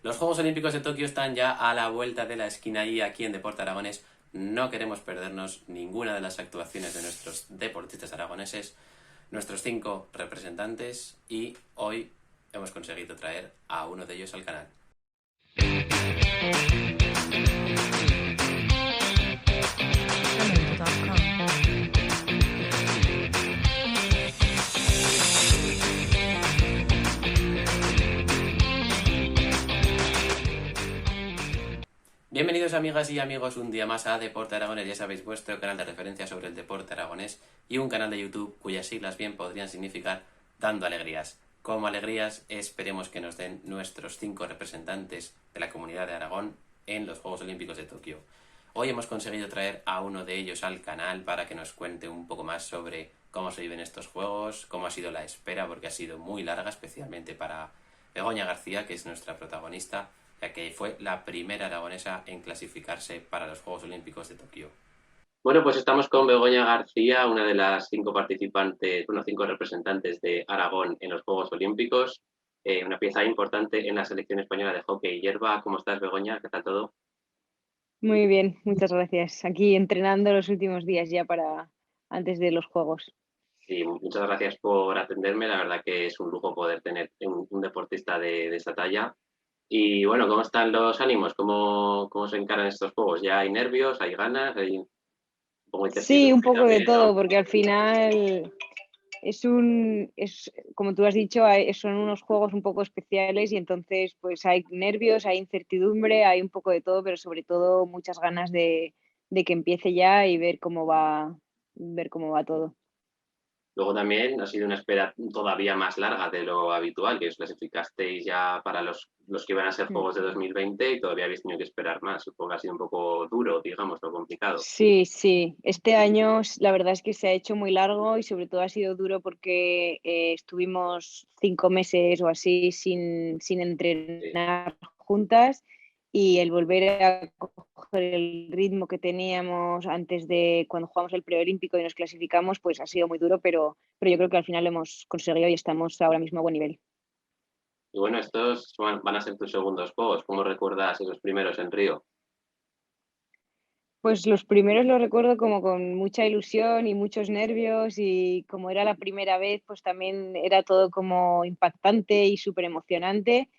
Los Juegos Olímpicos de Tokio están ya a la vuelta de la esquina y aquí en Deporte Aragonés no queremos perdernos ninguna de las actuaciones de nuestros deportistas aragoneses, nuestros 5 representantes, y hoy hemos conseguido traer a uno de ellos al canal. Bienvenidos amigas y amigos un día más a Deporte Aragonés, ya sabéis, vuestro canal de referencia sobre el deporte aragonés y un canal de YouTube cuyas siglas bien podrían significar Dando Alegrías. Como alegrías esperemos que nos den nuestros 5 representantes de la comunidad de Aragón en los Juegos Olímpicos de Tokio. Hoy hemos conseguido traer a uno de ellos al canal para que nos cuente un poco más sobre cómo se viven estos juegos, cómo ha sido la espera, porque ha sido muy larga, especialmente para Begoña García, que es nuestra protagonista, ya que fue la primera aragonesa en clasificarse para los Juegos Olímpicos de Tokio. Bueno, pues estamos con Begoña García, una de las 5 participantes, 5 representantes de Aragón en los Juegos Olímpicos, una pieza importante en la selección española de hockey y hierba. ¿Cómo estás, Begoña? ¿Qué tal todo? Muy bien, muchas gracias. Aquí entrenando los últimos días ya para antes de los Juegos. Sí, muchas gracias por atenderme. La verdad que es un lujo poder tener un deportista de esta talla. Y bueno, ¿cómo están los ánimos? ¿Cómo se encaran estos juegos? ¿Ya hay nervios? ¿Hay ganas? ¿Hay un poco de Sí, un incertidumbre poco de también, no? todo, porque al final es como tú has dicho, son unos juegos un poco especiales y entonces pues hay nervios, hay incertidumbre, hay un poco de todo, pero sobre todo muchas ganas de que empiece ya y ver cómo va todo. Luego también ha sido una espera todavía más larga de lo habitual, que os clasificasteis ya para los que iban a ser Mm. Juegos de 2020 y todavía habéis tenido que esperar más. Supongo que ha sido un poco duro, digamos, lo complicado. Sí, sí. Este año la verdad es que se ha hecho muy largo y sobre todo ha sido duro porque estuvimos 5 meses o así sin Sí. entrenar juntas y el volver a coger el ritmo que teníamos antes de cuando jugamos el preolímpico y nos clasificamos, pues ha sido muy duro, pero yo creo que al final lo hemos conseguido y estamos ahora mismo a buen nivel. Y bueno, estos van a ser tus segundos Juegos. ¿Cómo recuerdas esos primeros en Río? Pues los primeros los recuerdo como con mucha ilusión y muchos nervios y como era la primera vez, pues también era todo como impactante y súper emocionante.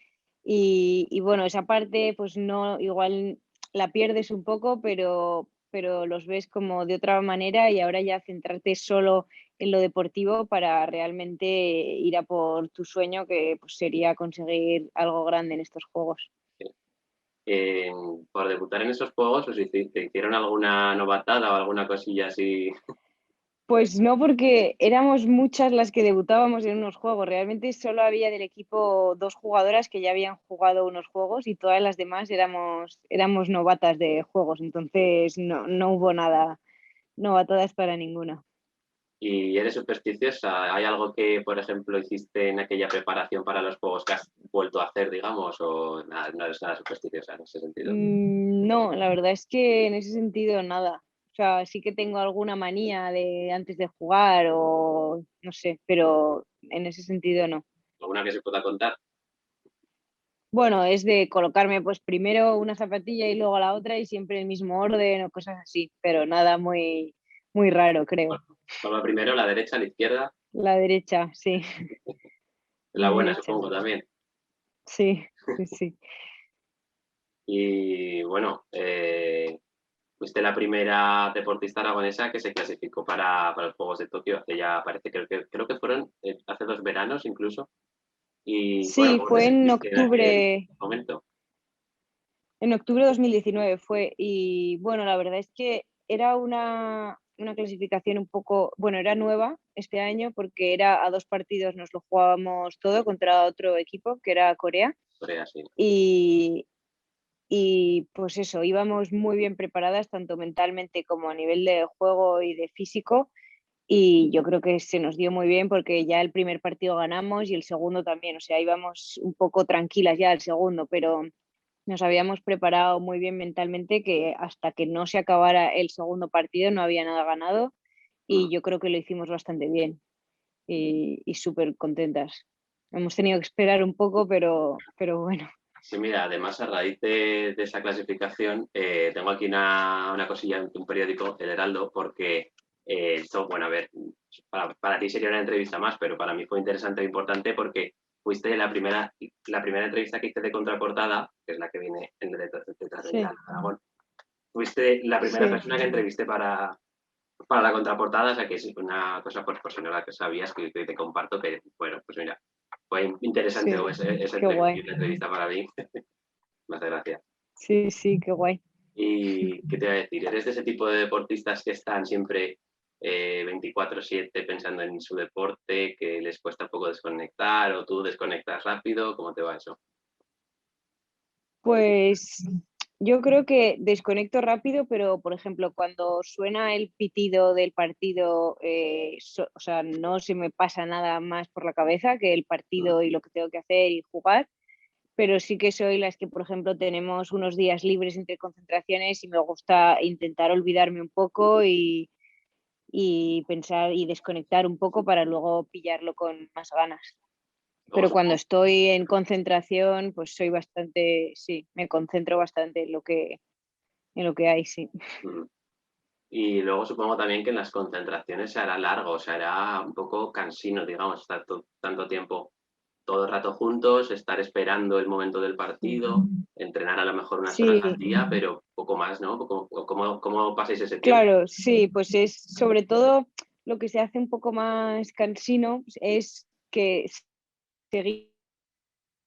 Y bueno, esa parte pues no, igual la pierdes un poco, pero los ves como de otra manera y ahora ya centrarte solo en lo deportivo para realmente ir a por tu sueño, que pues sería conseguir algo grande en estos juegos. Eh, por debutar en esos Juegos, ¿te hicieron alguna novatada o alguna cosilla así? Pues no, porque éramos muchas las que debutábamos en unos juegos. Realmente solo había del equipo 2 jugadoras que ya habían jugado unos juegos y todas las demás éramos novatas de juegos. Entonces no hubo nada, novatadas para ninguna. ¿Y eres supersticiosa? ¿Hay algo que, por ejemplo, hiciste en aquella preparación para los Juegos que has vuelto a hacer, digamos, o nada, no eres nada supersticiosa en ese sentido? No, la verdad es que en ese sentido nada. O sea, sí que tengo alguna manía de antes de jugar o no sé, pero en ese sentido no. ¿Alguna que se pueda contar? Bueno, es de colocarme pues primero una zapatilla y luego la otra y siempre el mismo orden o cosas así, pero nada muy raro, creo. Bueno, primero, la derecha, la izquierda, La derecha, sí, la buena, derecha, supongo, también. sí, sí, sí. Y bueno, fuiste la primera deportista aragonesa que se clasificó para los Juegos de Tokio hace ya, parece, creo que fueron hace 2 veranos incluso. Y bueno, Sí, ¿cómo te fue sentiste en aquel momento? en octubre de 2019 fue, y bueno, la verdad es que era una clasificación un poco, bueno, era nueva este año porque era a 2 partidos, nos lo jugábamos todo contra otro equipo que era Corea. Corea, sí. Y, Y pues eso, íbamos muy bien preparadas, tanto mentalmente como a nivel de juego y de físico. Y yo creo que se nos dio muy bien porque ya el primer partido ganamos y el segundo también. O sea, íbamos un poco tranquilas ya al segundo, pero nos habíamos preparado muy bien mentalmente que hasta que no se acabara el segundo partido no había nada ganado. Mm. Y yo creo que lo hicimos bastante bien y súper contentas. Hemos tenido que esperar un poco, pero bueno. Sí, mira, además a raíz de esa clasificación, tengo aquí una cosilla de un periódico, El Heraldo, porque esto, bueno, a ver, para ti sería una entrevista más, pero para mí fue interesante e importante porque fuiste la primera entrevista que hice de contraportada, que es la que viene en detrás de Sí, Aragón. Fuiste la primera sí, persona que entrevisté para la contraportada, o sea que es una cosa por si no la que sabías que te comparto, que bueno, pues mira, fue interesante sí, esa qué guay. entrevista para mí. Me hace gracia. Sí, sí, qué guay. ¿Y qué te voy a decir? ¿Eres de ese tipo de deportistas que están siempre 24/7 pensando en su deporte, que les cuesta poco desconectar o tú desconectas rápido? ¿Cómo te va eso? Pues yo creo que desconecto rápido, pero por ejemplo, cuando suena el pitido del partido, o sea, no se me pasa nada más por la cabeza que el Mm, partido y lo que tengo que hacer y jugar, pero sí que soy las que, por ejemplo, tenemos unos días libres entre concentraciones y me gusta intentar olvidarme un poco y pensar y desconectar un poco para luego pillarlo con más ganas. Luego Pero cuando supongo, estoy en concentración, pues soy bastante, sí, me concentro bastante en lo que hay, sí. mm, y luego supongo también que en las concentraciones se hará largo, se hará un poco cansino, digamos, estar tanto tiempo todo el rato juntos, estar esperando el momento del Sí, partido, entrenar a lo mejor unas horas al sí, día, pero poco más, ¿no? ¿Cómo pasáis ese tiempo? claro, sí, pues es sobre todo lo que se hace un poco más cansino es que seguir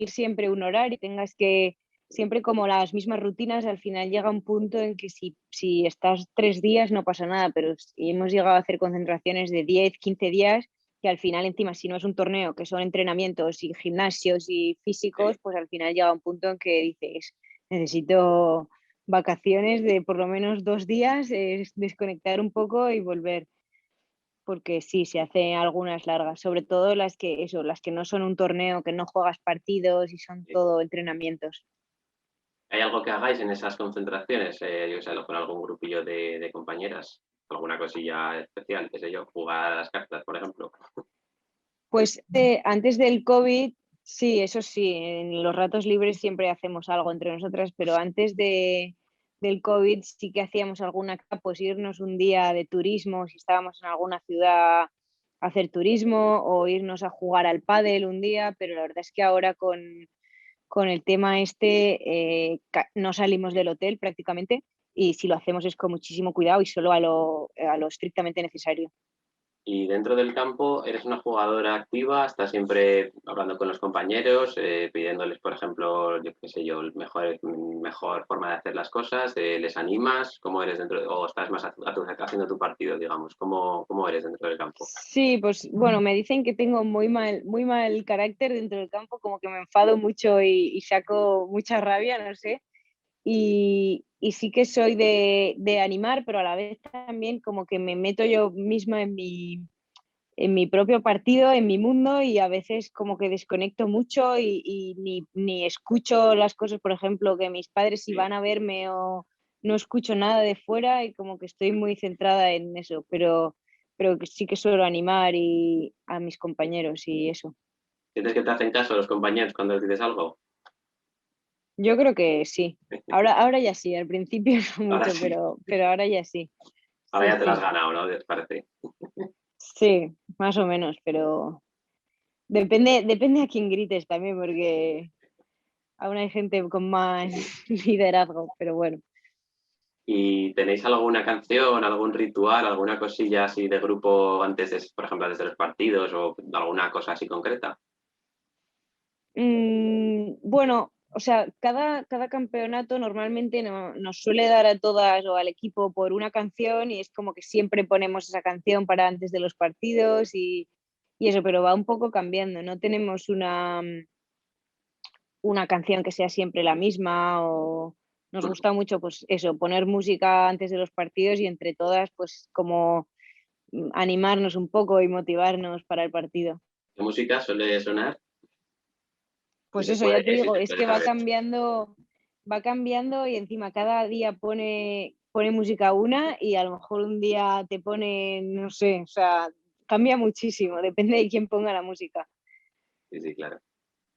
siempre un horario, tengas que siempre como las mismas rutinas, al final llega un punto en que si estás 3 días no pasa nada, pero si hemos llegado a hacer concentraciones de 10 15 días, que al final encima si no es un torneo, que son entrenamientos y gimnasios y físicos, Sí. pues al final llega un punto en que dices, necesito vacaciones de por lo menos 2 días, desconectar un poco y volver porque sí, se hacen algunas largas, sobre todo las que no son un torneo, que no juegas partidos y son Sí. todo entrenamientos. ¿Hay algo que hagáis en esas concentraciones? Yo sé, con algún grupillo de compañeras, alguna cosilla especial, qué sé yo, jugar a las cartas, por ejemplo. Pues antes del COVID, sí, eso sí, en los ratos libres siempre hacemos algo entre nosotras, pero del COVID sí que hacíamos alguna, pues irnos un día de turismo, si estábamos en alguna ciudad a hacer turismo o irnos a jugar al pádel un día, pero la verdad es que ahora con el tema este, no salimos del hotel prácticamente y si lo hacemos es con muchísimo cuidado y solo a lo estrictamente necesario. Y dentro del campo, ¿eres una jugadora activa? ¿Estás siempre hablando con los compañeros, pidiéndoles, por ejemplo, yo qué sé yo, mejor forma de hacer las cosas? ¿Les animas? ¿Cómo eres o estás más haciendo tu partido, digamos? ¿Cómo eres dentro del campo? Sí, pues bueno, me dicen que tengo muy mal carácter dentro del campo, como que me enfado mucho y saco mucha rabia, no sé. Y sí que soy de animar, pero a la vez también como que me meto yo misma en mi propio partido, en mi mundo y a veces como que desconecto mucho y ni escucho las cosas, por ejemplo, que mis padres si Sí. van a verme o no escucho nada de fuera y como que estoy muy centrada en eso, pero que sí que suelo animar y a mis compañeros y eso. ¿Sientes que te hacen caso los compañeros cuando les dices algo? Yo creo que sí. Ahora ya sí, al principio no Ahora mucho, sí. pero ahora ya sí. Ahora Sí, ya te las has sí. ganado, ¿no? ¿Te parece? Sí, más o menos, pero depende a quién grites también, porque aún hay gente con más liderazgo, pero bueno. ¿Y tenéis alguna canción, algún ritual, alguna cosilla así de grupo antes de, por ejemplo, antes de los partidos o alguna cosa así concreta? Bueno, o sea, cada campeonato normalmente nos suele dar a todas o al equipo por una canción y es como que siempre ponemos esa canción para antes de los partidos y eso, pero va un poco cambiando. No tenemos una canción que sea siempre la misma o nos gusta mucho, pues eso, poner música antes de los partidos y entre todas, pues como animarnos un poco y motivarnos para el partido. ¿Qué música suele sonar? Si Pues se eso, puede, ya te si digo, se es puede que saber. va cambiando y encima cada día pone música una y a lo mejor un día te pone, no sé, o sea, cambia muchísimo, depende de quién ponga la música. Sí, sí, claro.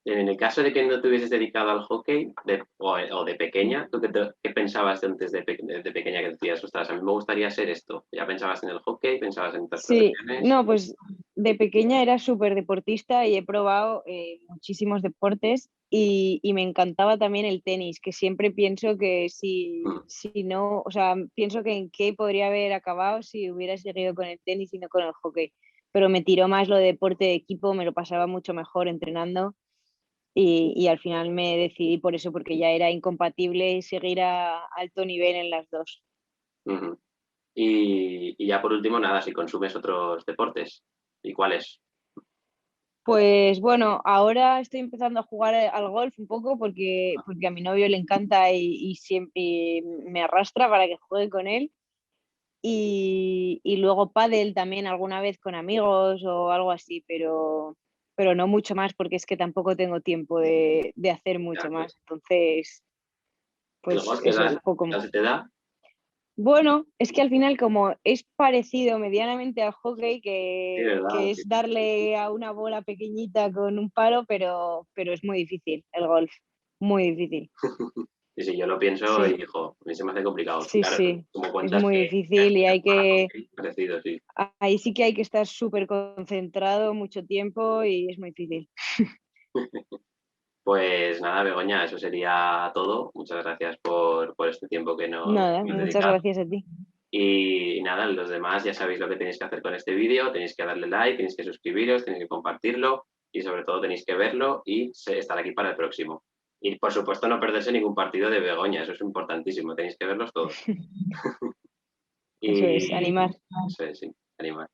En el caso de que no te hubieses dedicado al hockey o de pequeña, ¿tú qué pensabas antes de pequeña que decías, ostras, a mí me gustaría ser esto? ¿Ya pensabas en el hockey? ¿Pensabas en otras Sí, profesiones? no, pues de pequeña era súper deportista y he probado muchísimos deportes y me encantaba también el tenis, que siempre pienso que Mm, si no, o sea, pienso que en qué podría haber acabado si hubiera seguido con el tenis y no con el hockey. Pero me tiró más lo de deporte de equipo, me lo pasaba mucho mejor entrenando y al final me decidí por eso, porque ya era incompatible seguir a alto nivel en las dos. ujú. Y ya por último, nada, si consumes otros deportes, ¿y cuáles? Pues bueno, ahora estoy empezando a jugar al golf un poco porque a mi novio le encanta y siempre me arrastra para que juegue con él. Y luego pádel también alguna vez con amigos o algo así, pero no mucho más porque es que tampoco tengo tiempo de hacer Ya, mucho pues, más. Entonces, ¿el pues golf qué eso, un tal? poco. ¿Qué tal se te da? Bueno, es que al final como es parecido medianamente al hockey, Sí, que ¿verdad? Sí, es darle a una bola pequeñita con un palo, pero es muy difícil el golf, muy difícil. sí, sí, yo lo pienso y Sí, dijo, a mí se me hace complicado. sí, Claro, sí, como es cuentas muy que difícil y hay para que, hockey, parecido, sí. ahí sí que hay que estar súper concentrado mucho tiempo y es muy difícil. Pues nada, Begoña, eso sería todo. Muchas gracias por este tiempo que nos Nada, has muchas dedicado. gracias a ti. Y nada, los demás ya sabéis lo que tenéis que hacer con este vídeo. Tenéis que darle like, tenéis que suscribiros, tenéis que compartirlo y sobre todo tenéis que verlo y estar aquí para el próximo. Y por supuesto no perderse ningún partido de Begoña, eso es importantísimo, tenéis que verlos todos. Eso es, Y animar. eso es, sí, animar.